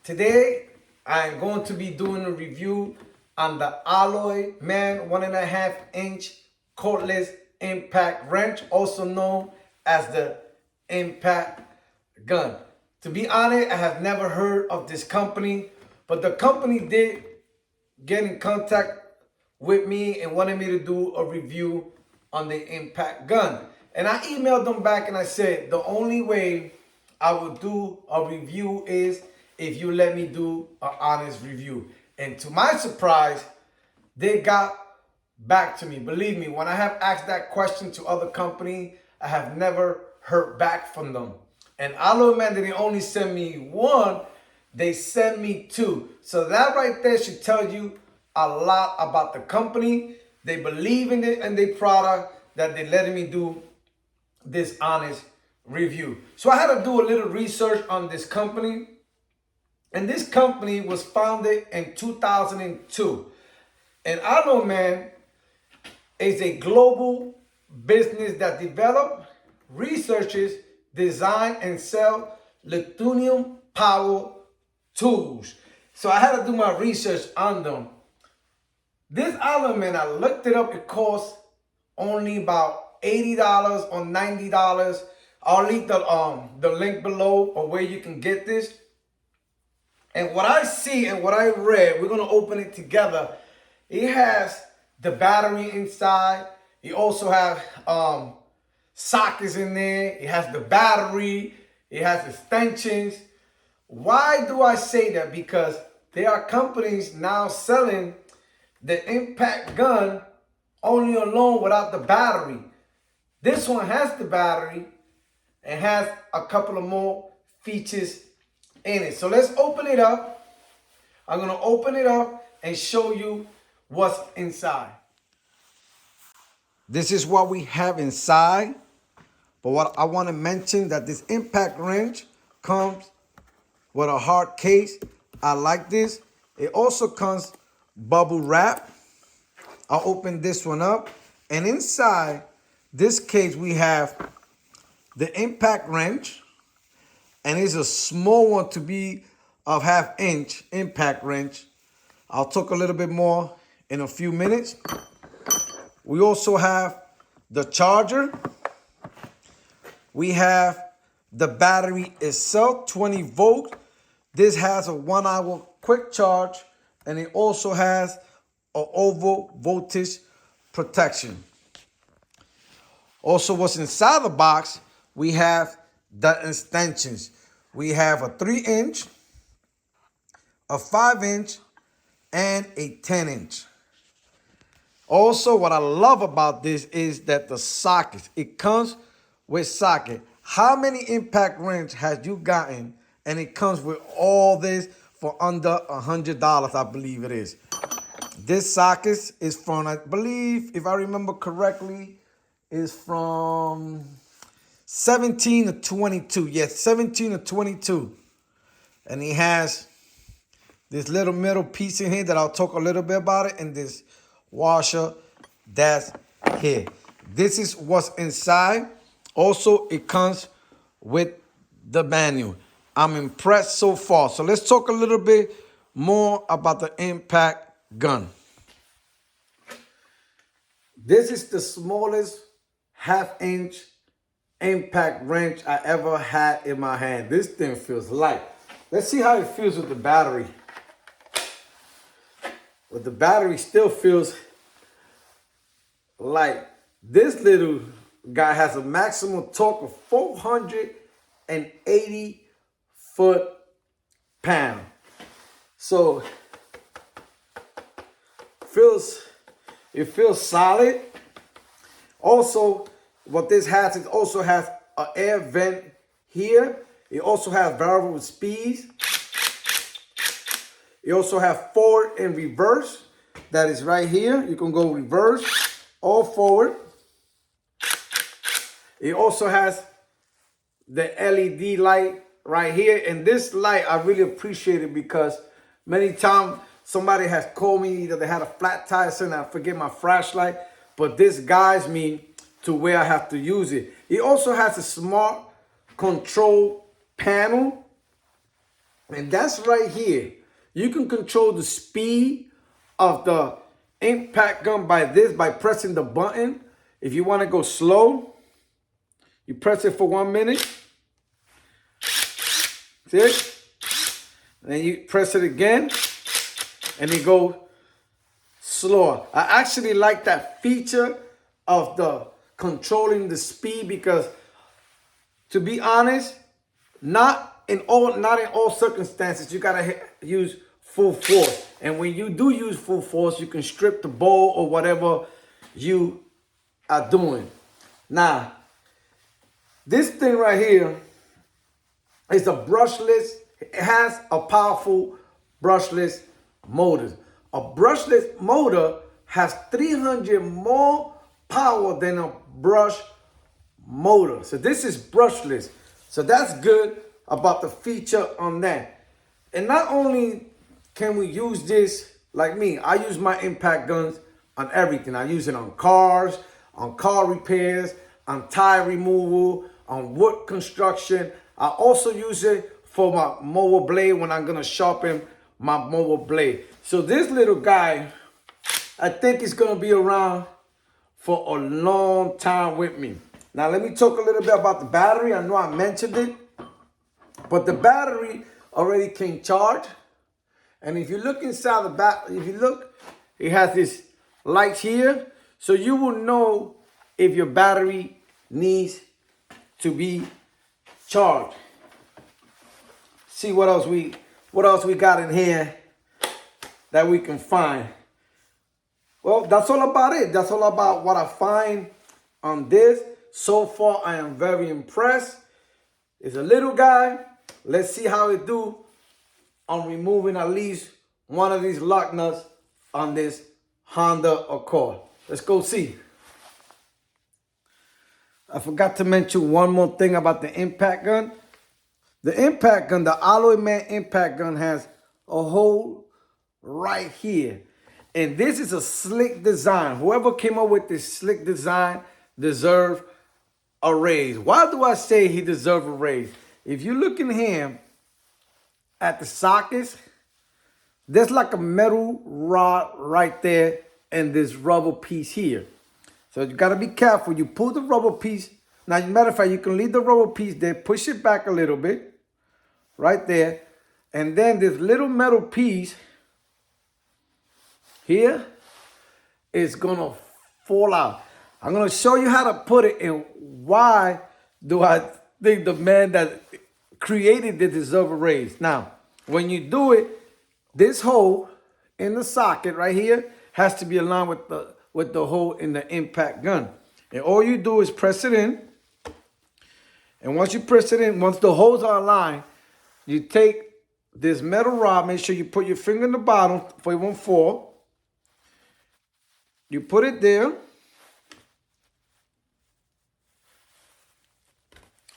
Today, I'm going to be doing a review on the Alloyman 1.5-inch cordless impact wrench, also known as the impact gun. To be honest, I have never heard of this company, but the company did get in contact with me and wanted me to do a review on the impact gun. And I emailed them back and I said, the only way I will do a review is if you let me do an honest review. And to my surprise, they got back to me. Believe me, when I have asked that question to other companies, I have never heard back from them. And Alloyman didn't only send me one, they sent me two. So that right there should tell you a lot about the company. They believe in it and their product, that they letting me do this honest review. So I had to do a little research on this company. And this company was founded in 2002. And Alloyman is a global business that develops, researches, design, and sell lithium power tools. So I had to do my research on them. This Alloyman, I looked it up, it costs only about $80 or $90. I'll leave the link below of where you can get this. And what I see and what I read, we're gonna open it together. It has the battery inside. It also have sockets in there. It has the battery. It has extensions. Why do I say that? Because there are companies now selling the impact gun only alone without the battery. This one has the battery and has a couple of more features in it. So let's open it up. I'm gonna open it up and show you what's inside. This is what we have inside. But what I want to mention, that this impact wrench comes with a hard case. I like this. It also comes bubble wrap. I'll open this one up. And inside this case, we have the impact wrench. And it's a small one to be of 1/2-inch impact wrench. I'll talk a little bit more in a few minutes. We also have the charger. We have the battery itself, 20 volts. This has a 1-hour quick charge, and it also has an over voltage protection. Also, what's inside the box, we have the extensions. We have a 3-inch, a 5-inch, and a 10-inch. Also, what I love about this is that the sockets, it comes with socket. How many impact wrench has you gotten and it comes with all this for under $100, I believe it is. This socket is from, I believe, if I remember correctly, is from 17 to 22. Yes, 17 to 22. And he has this little metal piece in here that I'll talk a little bit about it, and this washer that's here. This is what's inside. Also, it comes with the manual. I'm impressed so far. So let's talk a little bit more about the impact gun. This is the smallest 1/2-inch impact wrench I ever had in my hand. This thing feels light. Let's see how it feels with the battery. But the battery still feels light. This little guy has a maximum torque of 480 foot-pound. So it feels solid. Also, what this has, it also has an air vent here. It also has variable speeds. You also have forward and reverse. That is right here. You can go reverse or forward. It also has the LED light right here. And this light, I really appreciate it because many times somebody has called me, either they had a flat tire, and I forget my flashlight, but this guides me to where I have to use it. It also has a smart control panel And that's right here. You can control the speed of the impact gun by pressing the button. If you want to go slow, you press it for 1 minute. See it? And then you press it again, and it goes slower. I actually like that feature of the controlling the speed because, to be honest, not in all circumstances you gotta use full force. And when you do use full force, you can strip the bowl or whatever you are doing. Now, this thing right here is a brushless. It has a powerful brushless motor. A brushless motor has 300 more power than a brush motor. So this is brushless. So that's good about the feature on that. And not only can we use this, like me, I use my impact guns on everything. I use it on cars, on car repairs, on tire removal, on wood construction. I also use it for my mobile blade when I'm gonna sharpen my mobile blade. So this little guy, I think is gonna be around for a long time with me. Now let me talk a little bit about the battery. I know I mentioned it, but the battery already can charge. And if you look inside the battery, if you look, it has this light here. So you will know if your battery needs to be charged. See what else we got in here that we can find. Well, that's all about it. That's all about what I find on this. So far, I am very impressed. It's a little guy. Let's see how it do on removing at least one of these lock nuts on this Honda Accord. Let's go see. I forgot to mention one more thing about the impact gun. The impact gun, the Alloyman impact gun, has a hole right here. And this is a slick design. Whoever came up with this slick design deserves a raise. Why do I say he deserves a raise? If you look in here at the sockets, there's like a metal rod right there and this rubber piece here. So you got to be careful. You pull the rubber piece. Now, as a matter of fact, you can leave the rubber piece there, push it back a little bit, right there. And then this little metal piece here is going to fall out. I'm going to show you how to put it and why do I think the man that created it deserves a raise. Now, when you do it, this hole in the socket right here has to be aligned with the hole in the impact gun. And all you do is press it in. And once you press it in, once the holes are aligned, you take this metal rod, make sure you put your finger in the bottom so it won't fall. You put it there.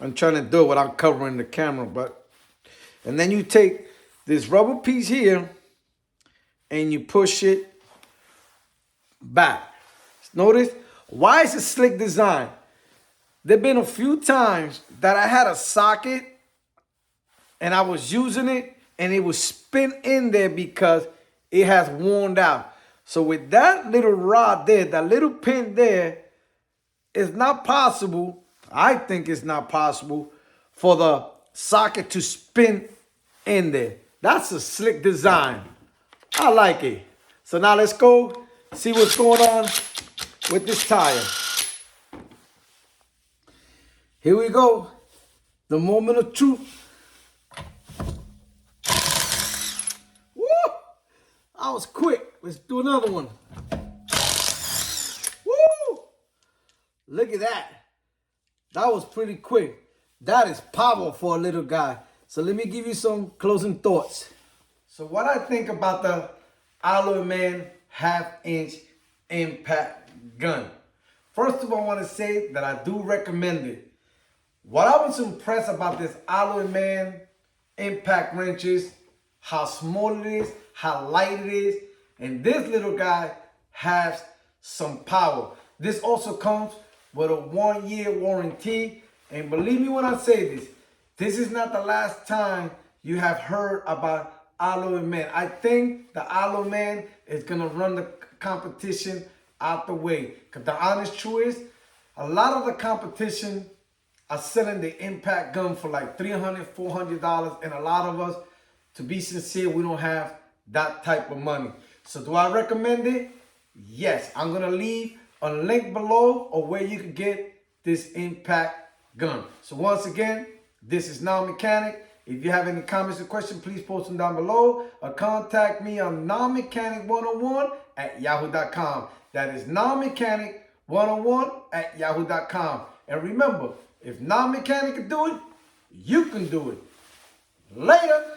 I'm trying to do it without covering the camera, and then you take this rubber piece here and you push it back. Notice, why is it slick design? There've been a few times that I had a socket and I was using it and it would spin in there because it has worn out. So with that little rod there, that little pin there, it's not possible, I think it's not possible for the socket to spin in there. That's a slick design. I like it. So now let's go see what's going on with this tire. Here we go. The moment of truth. Woo! I was quick. Let's do another one. Woo! Look at that. That was pretty quick. That is power for a little guy. So let me give you some closing thoughts. So what I think about the Alloyman 1/2-inch impact gun. First of all, I want to say that I do recommend it. What I was impressed about this Alloyman impact wrench is how small it is, how light it is, and this little guy has some power. This also comes with a 1-year warranty, and believe me when I say this, this is not the last time you have heard about Alloyman. I think the Alloyman is gonna run the competition out the way. Cause the honest truth is, a lot of the competition are selling the impact gun for like $300, $400, and a lot of us, to be sincere, we don't have that type of money. So do I recommend it? Yes. I'm gonna leave a link below of where you can get this impact gun. So once again, this is Now Mechanic. If you have any comments or questions, please post them down below or contact me on nowmechanic101@yahoo.com. That is nowmechanic101@yahoo.com. And remember, if Now Mechanic can do it, you can do it. Later.